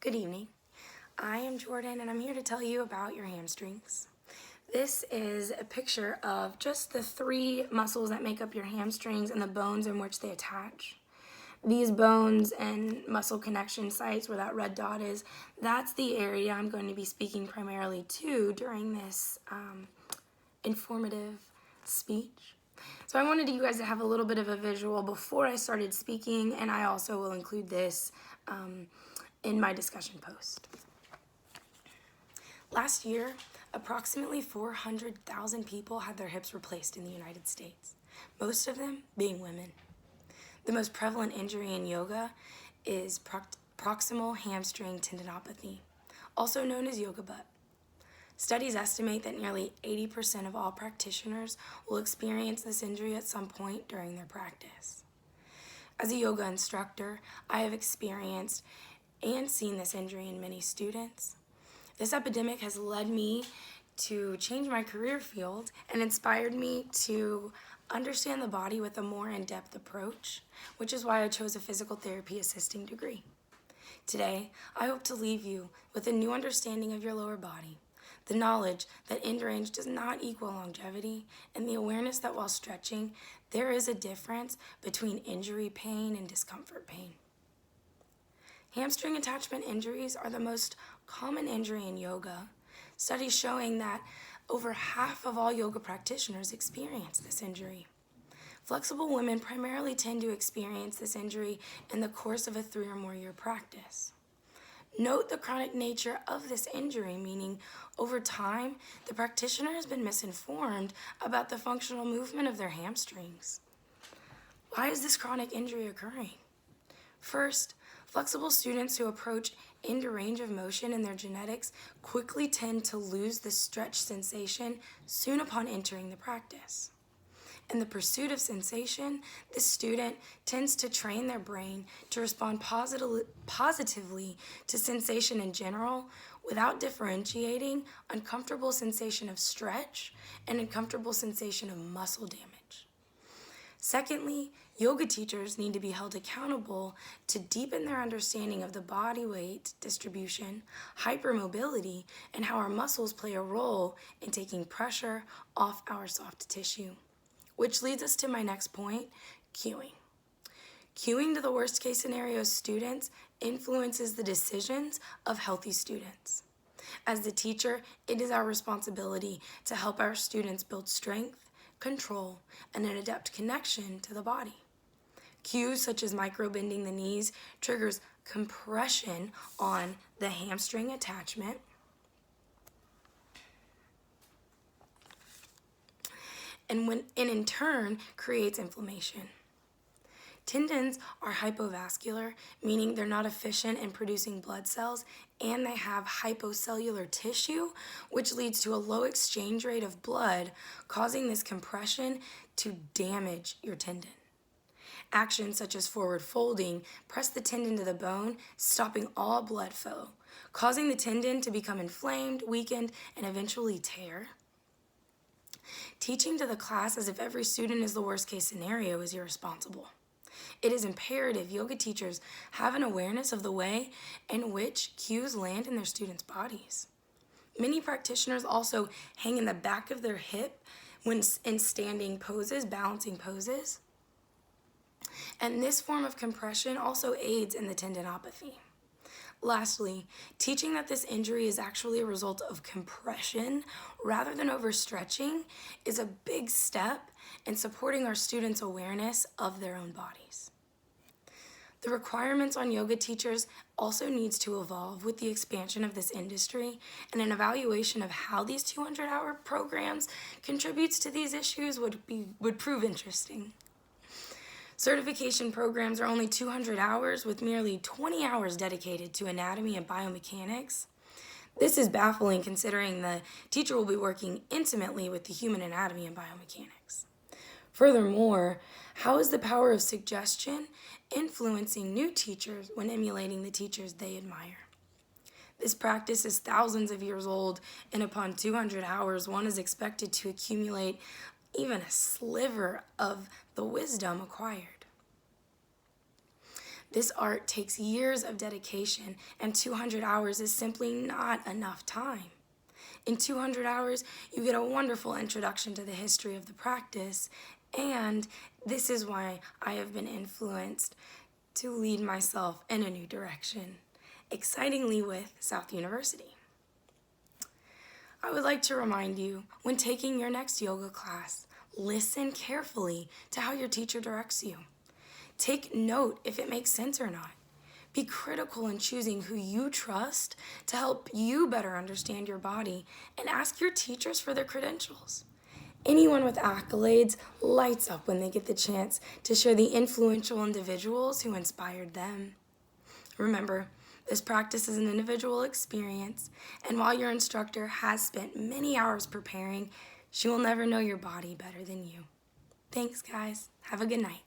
Good evening. I am Jordyn and I'm here to tell you about your hamstrings. This is a picture of just the three muscles that make up your hamstrings and the bones in which they attach. These bones and muscle connection sites where that red dot is, that's the area I'm going to be speaking primarily to during this informative speech. So I wanted you guys to have a little bit of a visual before I started speaking, and I also will include this in my discussion post. Last year, approximately 400,000 people had their hips replaced in the United States, most of them being women. The most prevalent injury in yoga is proximal hamstring tendinopathy, also known as yoga butt. Studies estimate that nearly 80% of all practitioners will experience this injury at some point during their practice. As a yoga instructor, I have experienced and seen this injury in many students. This epidemic has led me to change my career field and inspired me to understand the body with a more in-depth approach, which is why I chose a physical therapy assisting degree. Today, I hope to leave you with a new understanding of your lower body, the knowledge that end range does not equal longevity, and the awareness that while stretching, there is a difference between injury pain and discomfort pain. Hamstring attachment injuries are the most common injury in yoga. Studies showing that over half of all yoga practitioners experience this injury. Flexible women primarily tend to experience this injury in the course of a 3 or more year practice. Note the chronic nature of this injury, meaning over time, the practitioner has been misinformed about the functional movement of their hamstrings. Why is this chronic injury occurring? First, flexible students who approach end range of motion in their genetics quickly tend to lose the stretch sensation soon upon entering the practice. In the pursuit of sensation, the student tends to train their brain to respond positively to sensation in general without differentiating uncomfortable sensation of stretch and uncomfortable sensation of muscle damage. Secondly, yoga teachers need to be held accountable to deepen their understanding of the body weight distribution, hypermobility, and how our muscles play a role in taking pressure off our soft tissue. Which leads us to my next point, cueing. Cueing to the worst case scenario students influences the decisions of healthy students. As the teacher, it is our responsibility to help our students build strength, control, and an adept connection to the body. Cues such as micro-bending the knees triggers compression on the hamstring attachment, and in turn creates inflammation. Tendons are hypovascular, meaning they're not efficient in producing blood cells, and they have hypocellular tissue, which leads to a low exchange rate of blood, causing this compression to damage your tendon. Actions such as forward folding press the tendon to the bone, stopping all blood flow, causing the tendon to become inflamed, weakened, and eventually tear. Teaching to the class as if every student is the worst case scenario is irresponsible. It is imperative yoga teachers have an awareness of the way in which cues land in their students' bodies. Many practitioners also hang in the back of their hip when in standing poses, balancing poses. And this form of compression also aids in the tendinopathy. Lastly, teaching that this injury is actually a result of compression rather than overstretching is a big step in supporting our students' awareness of their own bodies. The requirements on yoga teachers also needs to evolve with the expansion of this industry, and an evaluation of how these 200-hour programs contributes to these issues would prove interesting. Certification programs are only 200 hours with merely 20 hours dedicated to anatomy and biomechanics. This is baffling considering the teacher will be working intimately with the human anatomy and biomechanics. Furthermore, how is the power of suggestion influencing new teachers when emulating the teachers they admire? This practice is thousands of years old, and upon 200 hours, one is expected to accumulate even a sliver of the wisdom acquired. This art takes years of dedication, and 200 hours is simply not enough time. In 200 hours, you get a wonderful introduction to the history of the practice, and this is why I have been influenced to lead myself in a new direction, excitingly with South University. I would like to remind you, when taking your next yoga class, listen carefully to how your teacher directs you. Take note if it makes sense or not. Be critical in choosing who you trust to help you better understand your body, and ask your teachers for their credentials. Anyone with accolades lights up when they get the chance to share the influential individuals who inspired them. Remember, this practice is an individual experience, and while your instructor has spent many hours preparing, she will never know your body better than you. Thanks, guys. Have a good night.